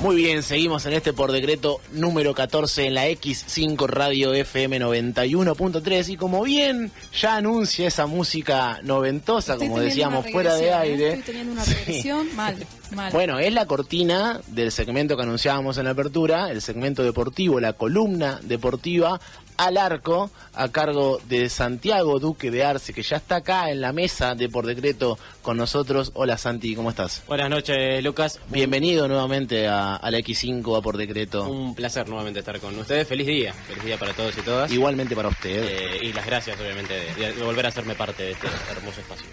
Muy bien, seguimos en este por decreto número 14 en la X5 Radio FM 91.3 y como bien ya anuncia esa música noventosa, como decíamos fuera de aire. Estoy teniendo una regresión, sí. mal. Bueno, es la cortina del segmento que anunciábamos en la apertura, el segmento deportivo, la columna deportiva al arco, a cargo de Santiago Duque de Arce, que ya está acá en la mesa de Por Decreto con nosotros. Hola Santi, ¿cómo estás? Buenas noches, Lucas. Bienvenido nuevamente a la X5, a Por Decreto. Un placer nuevamente estar con ustedes. Feliz día para todos y todas. Igualmente para usted. Y las gracias, obviamente, de volver a hacerme parte de este hermoso espacio.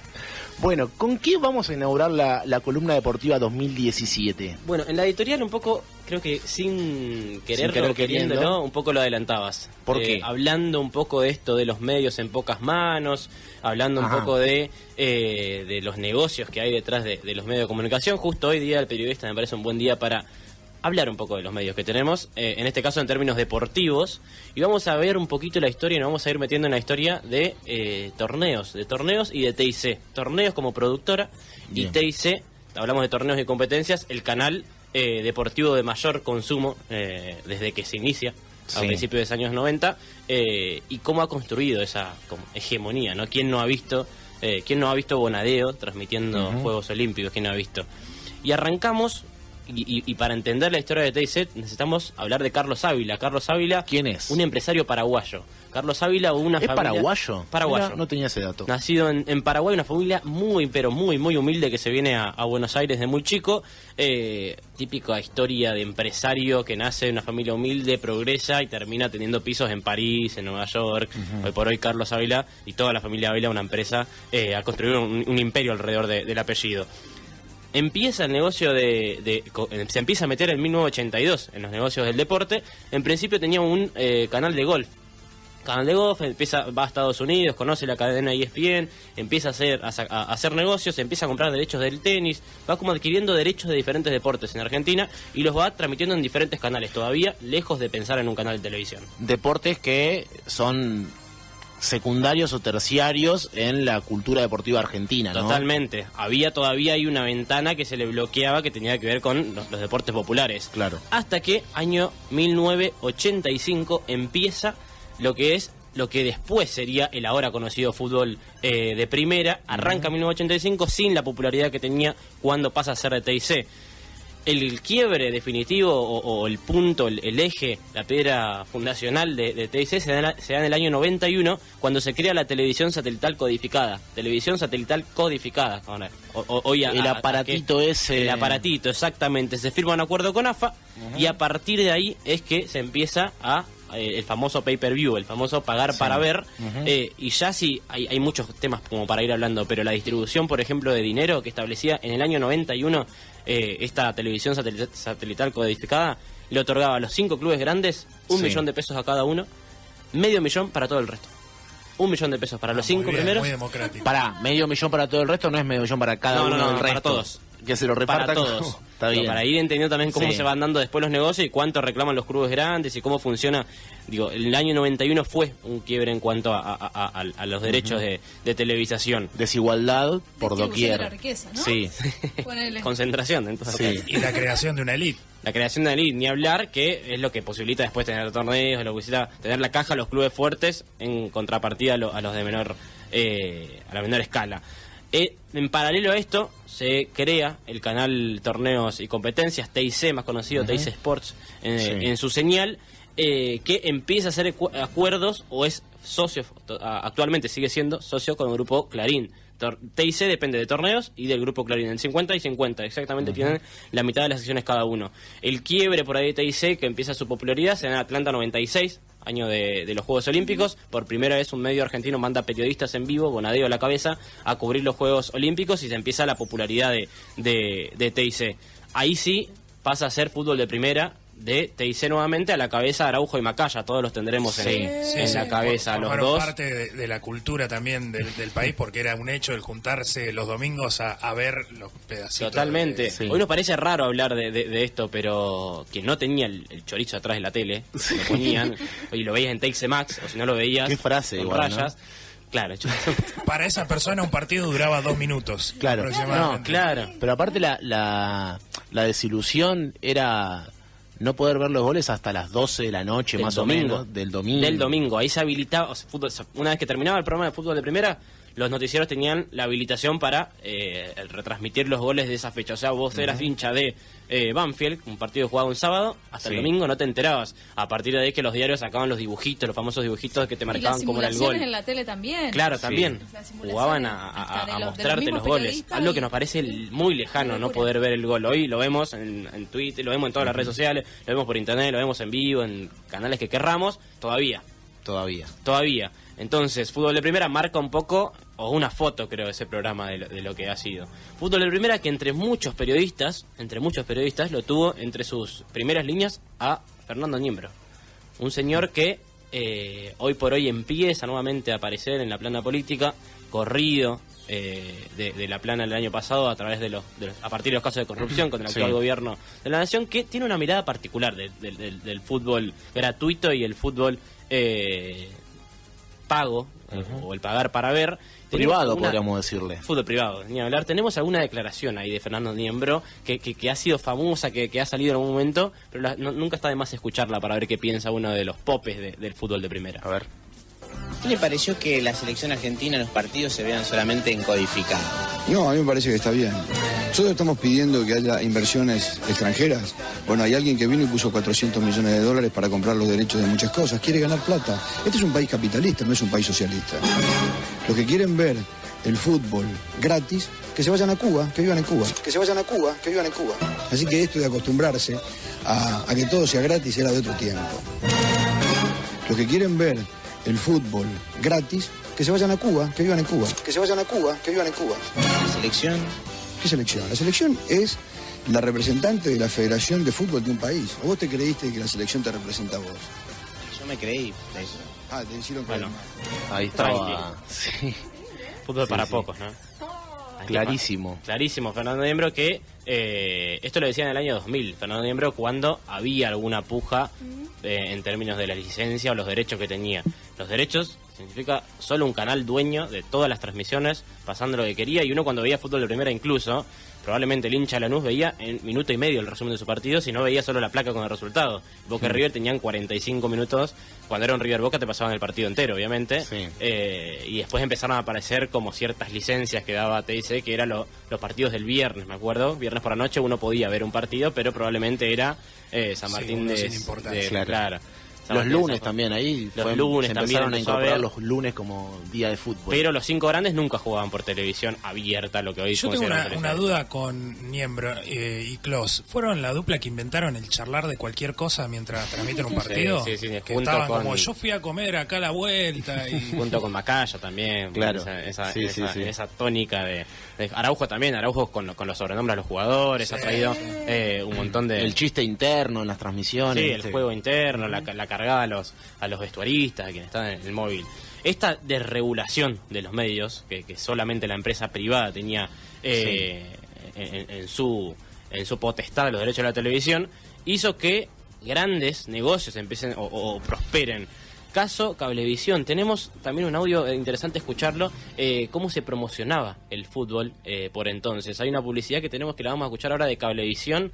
Bueno, ¿con qué vamos a inaugurar la columna deportiva 2017? Bueno, en la editorial un poco, creo que sin querer queriendo, ¿no? Un poco lo adelantabas. ¿Por qué? Hablando un poco de esto de los medios en pocas manos, hablando un poco de los negocios que hay detrás de los medios de comunicación. Justo hoy día el periodista me parece un buen día para hablar un poco de los medios que tenemos, en este caso en términos deportivos, y vamos a ver un poquito la historia y nos vamos a ir metiendo en la historia de torneos y de TIC. Torneos como productora. Bien. Y TIC, hablamos de torneos y competencias, el canal deportivo de mayor consumo desde que se inicia, a principios de los años 90, y cómo ha construido esa hegemonía, ¿no? ¿Quién no ha visto Bonadeo transmitiendo Juegos Olímpicos? ¿Quién no ha visto? Y arrancamos. Y para entender la historia de TIC necesitamos hablar de Carlos Ávila. Carlos Ávila, ¿quién es? Un empresario paraguayo. Carlos Ávila, una familia... ¿Es paraguayo? Paraguayo. Mira, no tenía ese dato. Nacido en Paraguay, una familia muy humilde que se viene a Buenos Aires de muy chico. Típica historia de empresario que nace en una familia humilde, progresa y termina teniendo pisos en París, en Nueva York. Hoy por hoy Carlos Ávila y toda la familia Ávila, una empresa, ha construido un imperio alrededor del apellido. Empieza el negocio se empieza a meter en 1982 en los negocios del deporte. En principio tenía un canal de golf. Va a Estados Unidos, conoce la cadena ESPN, empieza a hacer negocios, empieza a comprar derechos del tenis, va como adquiriendo derechos de diferentes deportes en Argentina y los va transmitiendo en diferentes canales, todavía lejos de pensar en un canal de televisión. Deportes que son secundarios o terciarios en la cultura deportiva argentina, ¿no? Totalmente. Todavía hay una ventana que se le bloqueaba que tenía que ver con los deportes populares. Claro. Hasta que año 1985 empieza lo que después sería el ahora conocido fútbol de primera. Arranca 1985 sin la popularidad que tenía cuando pasa a ser de TIC. El quiebre definitivo o el punto, el eje, la piedra fundacional de TIC se da en el año 91 cuando se crea la televisión satelital codificada. El aparatito ese. El aparatito, exactamente. Se firma un acuerdo con AFA y a partir de ahí es que se empieza el famoso pay-per-view, el famoso pagar para ver, y ya sí hay muchos temas como para ir hablando, pero la distribución, por ejemplo, de dinero que establecía en el año 91 esta televisión satelital codificada, le otorgaba a los 5 clubes grandes $1 millón de pesos a cada uno, $500,000 para todo el resto. $1 millón de pesos para los 5 primeros. Muy democrático. Pará, $500,000 para todo el resto, no es $500,000 para cada uno del resto. Para todos. Que se lo repartan para todos. Está bien. Para ir entendiendo también cómo se van dando después los negocios y cuánto reclaman los clubes grandes y cómo funciona. El año 91 fue un quiebre en cuanto a los derechos de televisación. Desigualdad por doquier. De la riqueza, ¿no? Sí. Concentración, entonces. Y la creación de una elite. La creación de una elite, ni hablar, que es lo que posibilita después tener torneos, lo que posibilita tener la caja a los clubes fuertes en contrapartida a los de menor, a la menor escala. En paralelo a esto, se crea el canal Torneos y Competencias, TIC, más conocido, TIC Sports, en su señal, que empieza a hacer acuerdos o es socio, actualmente sigue siendo socio con el grupo Clarín. TIC depende de Torneos y del grupo Clarín, en 50 y 50, exactamente tienen la mitad de las secciones cada uno. El quiebre por ahí de TIC, que empieza su popularidad, se da en Atlanta 96, año de los Juegos Olímpicos. Por primera vez un medio argentino manda periodistas en vivo, Bonadeo a la cabeza, a cubrir los Juegos Olímpicos y se empieza la popularidad de TIC. Ahí sí pasa a ser fútbol de primera, de TIC nuevamente, a la cabeza Araujo y Macaya, todos los tendremos en la cabeza, los dos. Parte de la cultura también del país, porque era un hecho el juntarse los domingos a ver los pedacitos. Totalmente. Hoy nos parece raro hablar de esto, pero quien no tenía el chorizo atrás de la tele, lo ponían, y lo veías en TIC Max, o si no lo veías, qué frase con igual, rayas. ¿No? Claro, para esa persona un partido duraba 2 minutos. Claro, no, claro. Pero aparte la desilusión era no poder ver los goles hasta las 12 de la noche, Del más domingo. o menos, del domingo. Del domingo, ahí se habilitaba, o sea, una vez que terminaba el programa de fútbol de primera, los noticieros tenían la habilitación para retransmitir los goles de esa fecha. O sea, vos eras hincha de Banfield, un partido jugado un sábado, hasta el domingo no te enterabas. A partir de ahí que los diarios sacaban los dibujitos, los famosos dibujitos que te marcaban cómo era el gol. En la tele también. Claro, también. Las simulaciones Jugaban hasta de a los mostrarte mismos los goles. periodistas Algo que y- nos parece muy lejano, no poder ver el gol. Hoy lo vemos en Twitter, lo vemos en todas las redes sociales, lo vemos por internet, lo vemos en vivo, en canales que querramos, todavía. Entonces, Fútbol de Primera marca un poco, o una foto creo, de ese programa de lo que ha sido. Fútbol de Primera que entre muchos periodistas, lo tuvo entre sus primeras líneas a Fernando Niembro. Un señor que hoy por hoy empieza nuevamente a aparecer en la plana política, corrido de la plana del año pasado a través a partir de los casos de corrupción con el actual gobierno de la nación, que tiene una mirada particular del fútbol gratuito y el fútbol pago, o el pagar para ver. Privado, podríamos decirle. Fútbol privado, ni hablar. Tenemos alguna declaración ahí de Fernando Niembro que ha sido famosa, que ha salido en algún momento, pero nunca está de más escucharla para ver qué piensa uno de los popes del fútbol de primera. A ver. ¿Qué le pareció que la selección argentina en los partidos se vean solamente en codificado? No, a mí me parece que está bien. Nosotros estamos pidiendo que haya inversiones extranjeras. Bueno, hay alguien que vino y puso 400 millones de dólares para comprar los derechos de muchas cosas. Quiere ganar plata. Este es un país capitalista, no es un país socialista. Los que quieren ver el fútbol gratis, que se vayan a Cuba, que vivan en Cuba. Que se vayan a Cuba, que vivan en Cuba. Así que esto de acostumbrarse a que todo sea gratis era de otro tiempo. Los que quieren ver el fútbol gratis, que se vayan a Cuba, que vivan en Cuba. Que se vayan a Cuba, que vivan en Cuba. ¿La selección? ¿Qué selección? La selección es la representante de la Federación de Fútbol de un país. ¿O vos te creíste que la selección te representa a vos? Yo me creí de eso. Ah, te hicieron Bueno, Ahí estaba. Sí. fútbol para sí. pocos, ¿no? Clarísimo. Clarísimo, Fernando Niembro, que esto lo decía en el año 2000, Fernando Niembro, cuando había alguna puja en términos de la licencia o los derechos que tenía. Los derechos significa solo un canal dueño de todas las transmisiones, pasando lo que quería, y uno cuando veía fútbol de primera incluso, probablemente el hincha de Lanús veía en minuto y medio el resumen de su partido, si no veía solo la placa con el resultado. Boca y River tenían 45 minutos, cuando era un River Boca te pasaban el partido entero, obviamente, Sí. y después empezaron a aparecer como ciertas licencias que daba TIC, que eran los partidos del viernes, me acuerdo, viernes por la noche uno podía ver un partido, pero probablemente era San Martín uno de... sin importancia. Claro. San Los Martín de lunes San Juan. también, ahí Los lunes se también empezaron a empezó a incorporar ver. los lunes como día de fútbol. Pero los 5 grandes nunca jugaban por televisión abierta, lo que hoy Yo tengo consideran una televisión. duda con Niembro y Klos. ¿Fueron la dupla que inventaron el charlar de cualquier cosa mientras transmiten un partido? Sí, Que junto estaban con- como, yo fui a comer acá a la vuelta y... Junto con Macaya también, Claro. esa Sí. esa tónica de Araujo también, Araujo con los sobrenombres a los jugadores, ha traído un montón de... El chiste interno en las transmisiones. Sí, el ¿viste? juego interno, la cargada a los vestuaristas, a quienes están en el móvil. Esta desregulación de los medios, que solamente la empresa privada tenía en su potestad los derechos de la televisión, hizo que grandes negocios empiecen o prosperen. Caso Cablevisión, tenemos también un audio interesante escucharlo, cómo se promocionaba el fútbol por entonces. Hay una publicidad que tenemos que la vamos a escuchar ahora de Cablevisión,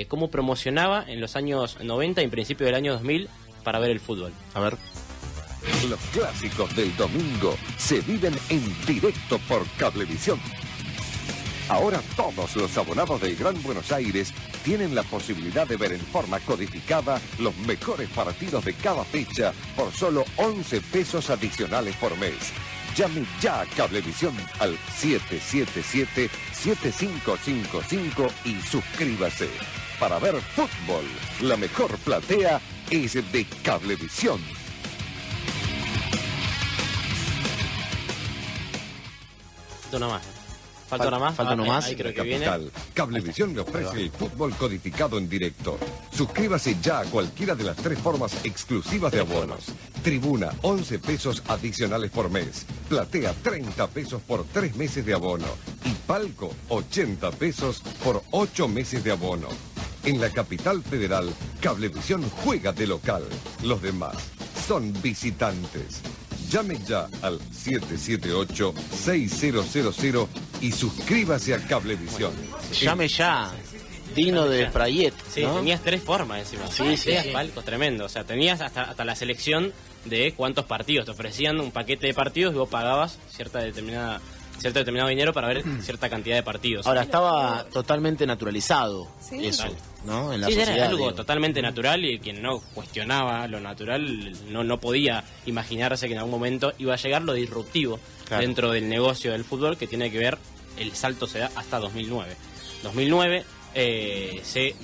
cómo promocionaba en los años 90 y en principio del año 2000 para ver el fútbol. A ver. Los clásicos del domingo se viven en directo por Cablevisión. Ahora todos los abonados del Gran Buenos Aires tienen la posibilidad de ver en forma codificada los mejores partidos de cada fecha por solo 11 pesos adicionales por mes. Llame ya a Cablevisión al 777-7555 y suscríbase. Para ver fútbol, la mejor platea es de Cablevisión. Falta una más. Falta una más. falta uno más. Ahí creo que viene. Capital, Cablevisión le ofrece el fútbol codificado en directo. Suscríbase ya a cualquiera de las 3 formas exclusivas de abonos. Tribuna, 11 pesos adicionales por mes. Platea, 30 pesos por 3 meses de abono. Y palco, 80 pesos por 8 meses de abono. En la capital federal, Cablevisión juega de local. Los demás son visitantes. Llame ya al 778-6000 y suscríbase a Cablevisión. Llame ya. Dino de Sprayet, Sí, ¿no? tenías 3 formas encima. Sí, sí, Tenías sí. palcos tremendo. O sea, tenías hasta la selección de cuántos partidos. Te ofrecían un paquete de partidos y vos pagabas cierto determinado dinero para ver cierta cantidad de partidos. Ahora, estaba totalmente naturalizado Sí. eso, ¿no? En la Sí, sociedad, era algo digo. totalmente natural y quien no cuestionaba lo natural no podía imaginarse que en algún momento iba a llegar lo disruptivo Claro. dentro del negocio del fútbol, que tiene que ver, el salto se da hasta 2009. 2009 se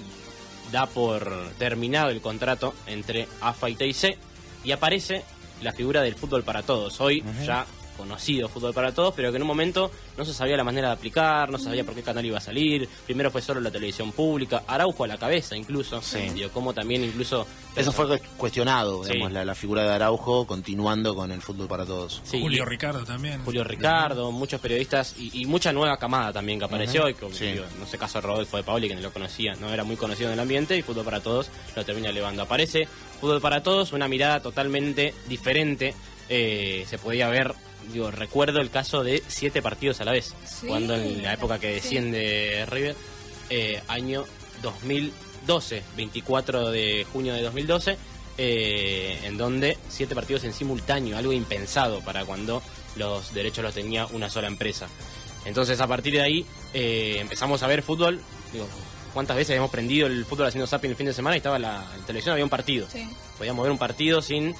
da por terminado el contrato entre AFA y TIC y aparece la figura del fútbol para todos. Hoy ya conocido fútbol para todos, pero que en un momento no se sabía la manera de aplicar, no se sabía por qué canal iba a salir. Primero fue solo la televisión pública, Araujo a la cabeza incluso. Sí. Digo, como también incluso... Eso fue cuestionado, Sí. digamos, la figura de Araujo continuando con el fútbol para todos. Sí, Julio Ricardo también. Julio Ricardo, muchos periodistas y mucha nueva camada también que apareció. Y Sí. digo, no sé, caso de Rodolfo de Paoli, que no lo conocía, no era muy conocido en el ambiente, y Fútbol para Todos lo termina elevando. Aparece Fútbol para Todos, una mirada totalmente diferente. Se podía ver, digo, recuerdo el caso de 7 partidos a la vez, Sí. cuando en la época que Sí. desciende River, año 2012, 24 de junio de 2012. En donde 7 partidos en simultáneo, algo impensado para cuando los derechos los tenía una sola empresa. Entonces, a partir de ahí empezamos a ver fútbol. Digo, ¿cuántas veces habíamos prendido el fútbol haciendo zapping el fin de semana y estaba la televisión, había un partido? Sí. Podíamos ver un partido sin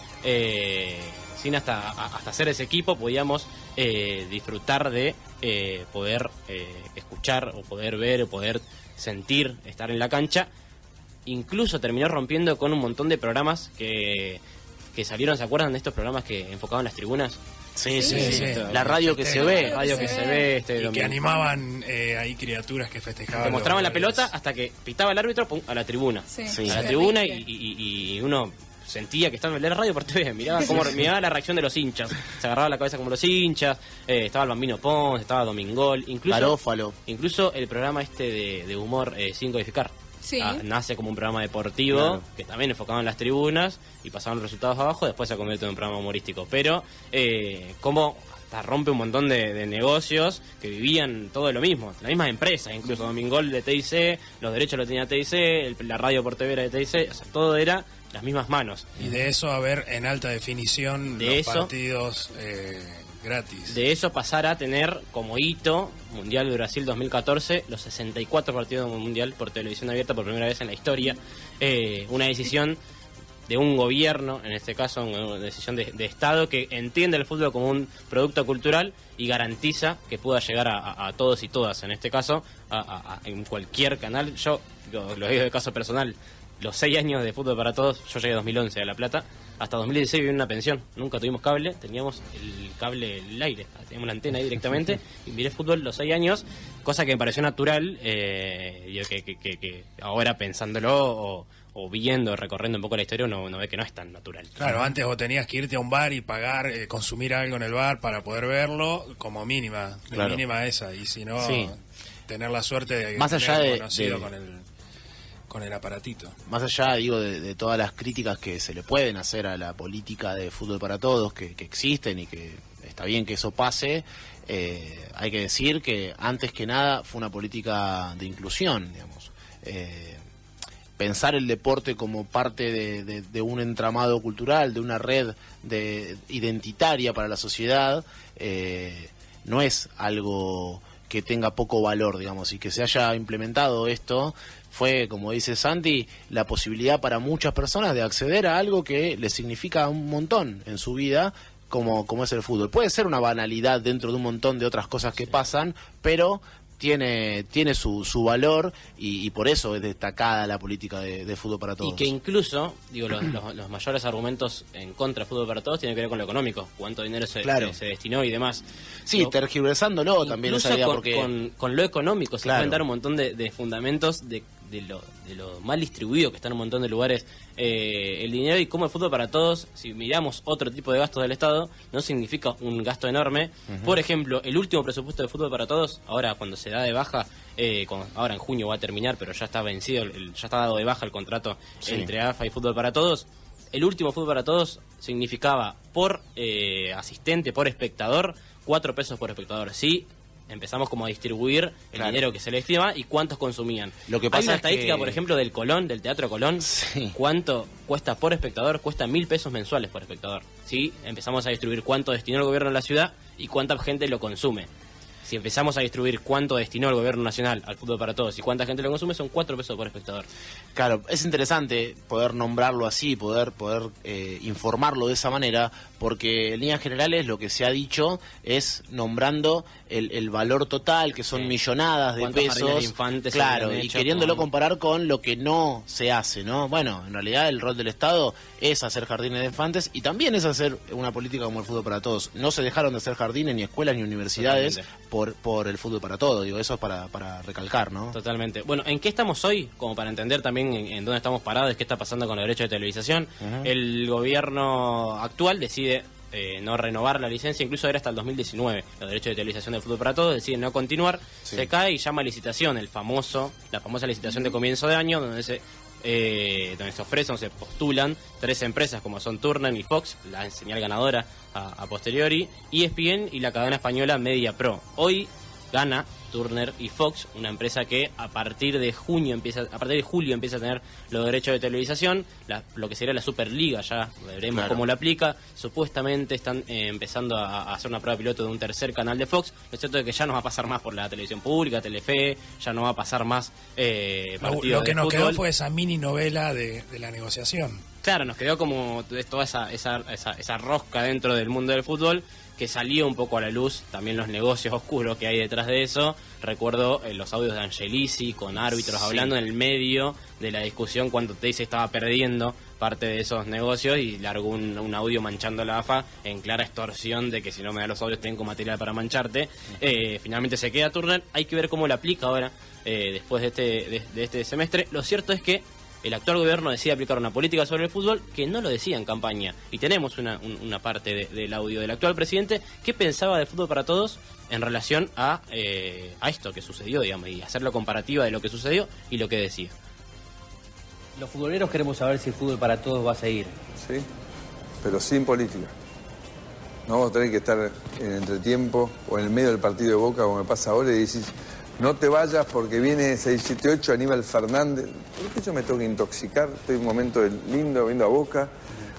hasta hacer ese equipo, podíamos disfrutar de poder escuchar o poder ver o poder sentir, estar en la cancha. Incluso terminó rompiendo con un montón de programas que salieron. ¿Se acuerdan de estos programas que enfocaban las tribunas? Sí, Sí, sí. La radio que se ve. Radio que se ve, Y que domingo. animaban ahí criaturas que festejaban. Te mostraban los la pelota goles. hasta que pitaba el árbitro, pum, a la tribuna. Sí. Sí. A la tribuna y uno sentía que estaba en la radio por TV, miraba la reacción de los hinchas, se agarraba la cabeza como los hinchas, estaba el Bambino Pons, estaba Domingol, Garófalo. incluso el programa de humor Sin Codificar. Sí. Nace como un programa deportivo, Claro. que también enfocaban las tribunas y pasaban los resultados abajo, después se convierte en un programa humorístico. Pero como hasta rompe un montón de negocios que vivían todo de lo mismo, la misma empresa, incluso Domingol de TIC, los derechos los tenía TIC, la radio por TV era de TIC, o sea, todo era las mismas manos. Y de eso a ver en alta definición De los eso- partidos gratis. De eso pasar a tener como hito Mundial de Brasil 2014 los 64 partidos del Mundial por televisión abierta por primera vez en la historia. Una decisión de un gobierno, en este caso una decisión de Estado, que entiende el fútbol como un producto cultural y garantiza que pueda llegar a todos y todas, en este caso en cualquier canal. Yo lo digo de caso personal, los 6 años de Fútbol para Todos, yo llegué en 2011 a La Plata, hasta 2016 viví en una pensión, nunca tuvimos cable, teníamos el cable, el aire, teníamos la antena ahí directamente, y miré fútbol los 6 años, cosa que me pareció natural, que ahora pensándolo o viendo, recorriendo un poco la historia, uno ve que no es tan natural. Claro, antes vos tenías que irte a un bar y pagar, consumir algo en el bar para poder verlo, como mínima, Claro. mínima esa, y si no, Sí. tener la suerte de Más allá tener de- conocido de- con el aparatito. Más allá, digo, de todas las críticas que se le pueden hacer a la política de fútbol para todos, que existen y que está bien que eso pase, hay que decir que antes que nada fue una política de inclusión, digamos. Pensar el deporte como parte de un entramado cultural, de una red identitaria para la sociedad, no es algo que tenga poco valor, digamos, y que se haya implementado esto fue, como dice Santi, la posibilidad para muchas personas de acceder a algo que les significa un montón en su vida, como es el fútbol. Puede ser una banalidad dentro de un montón de otras cosas que pasan, pero tiene su valor y por eso es destacada la política de fútbol para todos. Y que incluso, digo, los mayores argumentos en contra de Fútbol para Todos tienen que ver con lo económico, cuánto dinero se destinó y demás. Sí, Digo, tergiversándolo también esa incluso idea, con, porque con lo económico se Claro. pueden dar un montón de fundamentos de lo mal distribuido que está en un montón de lugares el dinero, y cómo el Fútbol para Todos, si miramos otro tipo de gastos del Estado, no significa un gasto enorme. Por ejemplo, el último presupuesto de Fútbol para Todos, ahora cuando se da de baja, ahora en junio va a terminar, pero ya está vencido, ya está dado de baja el contrato entre AFA y Fútbol para Todos. El último Fútbol para Todos significaba por asistente, por espectador, 4 pesos por espectador. Sí, empezamos como a distribuir el Claro. dinero que se le estima y cuántos consumían. Lo que Hay pasa una es estadística, que- por ejemplo, del Colón, del Teatro Colón, Sí. cuánto cuesta por espectador, cuesta 1.000 pesos mensuales por espectador. ¿Sí? Empezamos a distribuir cuánto destinó el gobierno en la ciudad y cuánta gente lo consume. Si empezamos a distribuir cuánto destinó el gobierno nacional al fútbol para todos y cuánta gente lo consume, son 4 pesos por espectador. Claro, es interesante poder nombrarlo así, poder informarlo de esa manera, porque en líneas generales lo que se ha dicho es nombrando el valor total, que son Sí. millonadas de ¿Cuántos jardines pesos, de infantes se claro, habían y hecho queriéndolo con- comparar con lo que no se hace, ¿no? Bueno, en realidad el rol del Estado es hacer jardines de infantes y también es hacer una política como el fútbol para todos. No se dejaron de hacer jardines, ni escuelas, ni universidades por el fútbol para todos, digo, eso es para recalcar, ¿no? Totalmente. Bueno, ¿en qué estamos hoy? Como para entender también en dónde estamos parados, qué está pasando con los derechos de televisación. El gobierno actual decide no renovar la licencia, incluso era hasta el 2019. Los derechos de televisación del fútbol para todos deciden no continuar, Sí. se cae y llama a licitación, la famosa licitación de comienzo de año, donde se ofrecen o se postulan 3 empresas como son Turner y Fox, la señal ganadora a posteriori, ESPN y la cadena española Media Pro. Hoy gana Turner y Fox, una empresa que a partir de julio empieza a tener los derechos de televisación, lo que sería la Superliga, ya veremos Claro. cómo lo aplica. Supuestamente están empezando a hacer una prueba piloto de un tercer canal de Fox. Lo cierto es que ya no va a pasar más por la televisión pública, Telefe, ya no va a pasar más partidos Lo que de nos fútbol. quedó fue esa mini novela de la negociación. Claro, nos quedó como toda esa rosca dentro del mundo del fútbol que salió un poco a la luz, también los negocios oscuros que hay detrás de eso. Recuerdo los audios de Angelici con árbitros Sí. hablando en el medio de la discusión cuando Teis estaba perdiendo parte de esos negocios y largó un audio manchando la AFA en clara extorsión de que si no me da los audios tengo material para mancharte. Finalmente se queda Turner, hay que ver cómo lo aplica ahora después de este semestre. Lo cierto es que el actual gobierno decide aplicar una política sobre el fútbol que no lo decía en campaña. Y tenemos una parte del audio del actual presidente que pensaba de fútbol para todos en relación a esto que sucedió, digamos, y hacerlo comparativa de lo que sucedió y lo que decía. Los futboleros queremos saber si el fútbol para todos va a seguir. Sí, pero sin política. No vamos a tener que estar en entretiempo o en el medio del partido de Boca, como me pasa ahora, y decís, no te vayas porque viene 678 Aníbal Fernández. ¿Por qué yo me tengo que intoxicar? Estoy en un momento lindo viendo a Boca.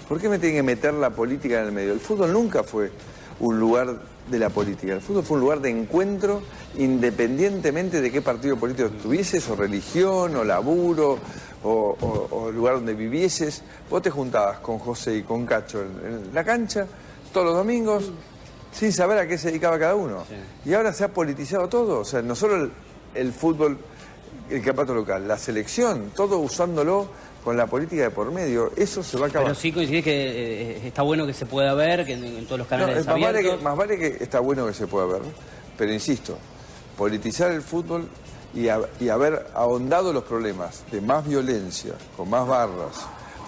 ¿Por qué me tiene que meter la política en el medio? El fútbol nunca fue un lugar de la política. El fútbol fue un lugar de encuentro independientemente de qué partido político estuvieses, o religión, o laburo, o el lugar donde vivieses. Vos te juntabas con José y con Cacho en la cancha todos los domingos sin saber a qué se dedicaba cada uno. Sí. Y ahora se ha politizado todo. O sea, no solo el fútbol, el campeonato local, la selección, todo usándolo con la política de por medio. Eso se va a acabar. Pero sí coincidís que está bueno que se pueda ver, que en todos los canales abiertos. Más vale que está bueno que se pueda ver, pero insisto, politizar el fútbol y haber ahondado los problemas de más violencia, con más barras,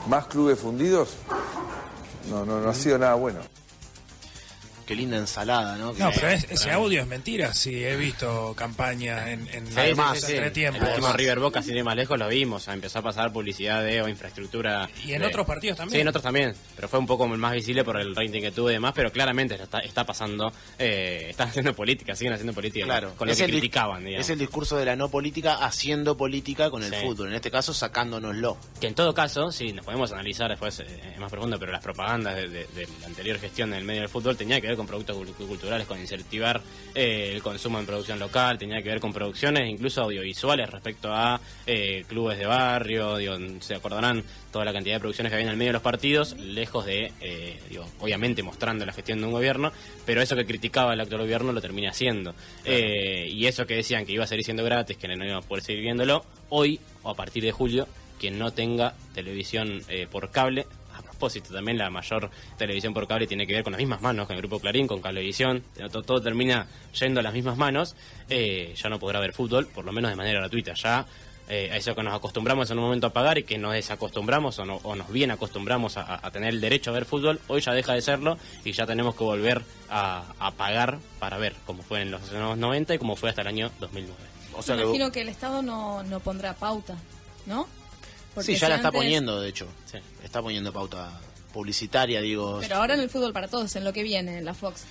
más clubes fundidos, no ha sido nada bueno. Qué linda ensalada, ¿no? No, pero ese audio es mentira. Sí, he visto campaña en Además, los sí. entretiempos. El último River Boca, sin ir más lejos, lo vimos. Empezó a pasar publicidad o infraestructura. Y en otros partidos también. Sí, en otros también. Pero fue un poco más visible por el rating que tuvo y demás. Pero claramente está pasando. Están haciendo política, siguen haciendo política. Claro, con lo es que el criticaban, digamos. Es el discurso de la no política haciendo política con el Sí. fútbol. En este caso, sacándonoslo. Que en todo caso, sí, nos podemos analizar después más profundo, pero las propagandas de la anterior gestión del medio del fútbol tenía que ver con productos culturales, con incentivar el consumo en producción local, tenía que ver con producciones incluso audiovisuales respecto a clubes de barrio, se acordarán toda la cantidad de producciones que había en el medio de los partidos, lejos de, obviamente mostrando la gestión de un gobierno, pero eso que criticaba el actual gobierno lo termina haciendo. Y eso que decían que iba a seguir siendo gratis, que no íbamos a poder seguir viéndolo, hoy o a partir de julio, quien no tenga televisión por cable, a propósito también la mayor televisión por cable tiene que ver con las mismas manos, con el Grupo Clarín, con Cablevisión, todo termina yendo a las mismas manos, ya no podrá ver fútbol, por lo menos de manera gratuita, ya a eso que nos acostumbramos en un momento a pagar y que nos desacostumbramos o nos bien acostumbramos a tener el derecho a ver fútbol, hoy ya deja de serlo y ya tenemos que volver a pagar para ver, como fue en los años 90 y como fue hasta el año 2009. O sea Me imagino que el Estado no pondrá pauta, ¿no? Porque sí, ya si la está antes- poniendo, de hecho. Sí. Está poniendo pauta publicitaria, digo. Pero ahora en el fútbol para todos, en lo que viene, en la Fox.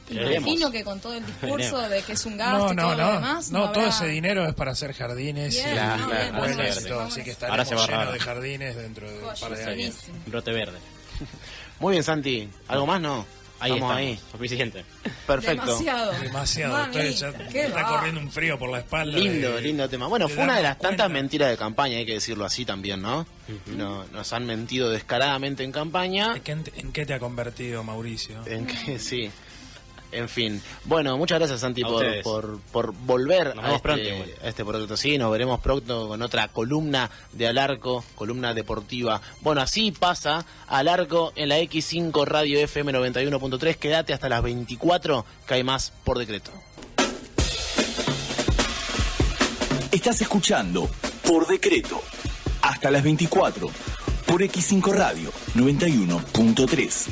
Imagino que con todo el discurso de que es un gasto y todo lo demás. No, todo habrá... ese dinero es para hacer jardines Bien, y todo, así que Ahora estaremos se va a llenos dar. de jardines dentro de un par de años. Buenísimo. Brote verde. Muy bien, Santi. ¿Algo más? No. Ahí Estamos estamos. Suficiente. Perfecto. Demasiado. Mami, qué Está va. corriendo un frío por la espalda. Lindo tema. Bueno, de fue una de las darnos tantas cuenta. mentiras de campaña, hay que decirlo así también, ¿no? Nos han mentido descaradamente en campaña. ¿En qué te ha convertido, Mauricio? En que sí. En fin. Bueno, muchas gracias, Santi, A por, ustedes. por volver Nos a vemos este, pronto, igual. a este proyecto. Sí, nos veremos pronto con otra columna de Alarco, columna deportiva. Bueno, así pasa Alarco en la X5 Radio FM 91.3. Quédate hasta las 24, que hay más por decreto. Estás escuchando Por Decreto hasta las 24 por X5 Radio 91.3.